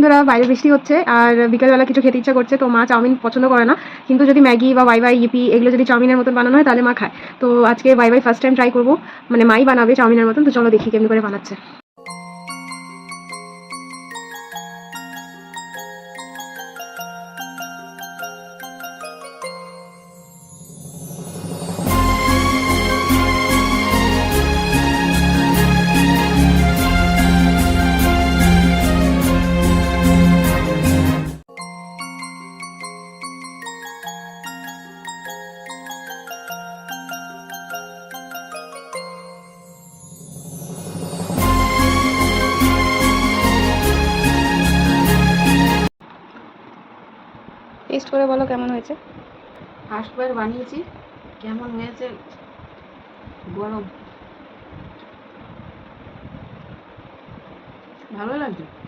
বন্ধুরা, বাইরে বৃষ্টি হচ্ছে আর বিকেলবেলা কিছু খেতে ইচ্ছা করছে। তো মা চাউমিন পছন্দ করে না, কিন্তু যদি ম্যাগি বা বাই বাই ইপি এগুলো যদি চাউমিনের মতন বানানো হয় তাহলে মা খায়। তো আজকে bye bye first time try করবো, মানে মাই বানাবে চাউমিনের মতন। তো চলো দেখি কেমনি করে বানাচ্ছে। টেস্ট করে বলো কেমন হয়েছে। ফার্স্টবার বানিয়েছি, কেমন হয়েছে গরম, ভালো লাগছে।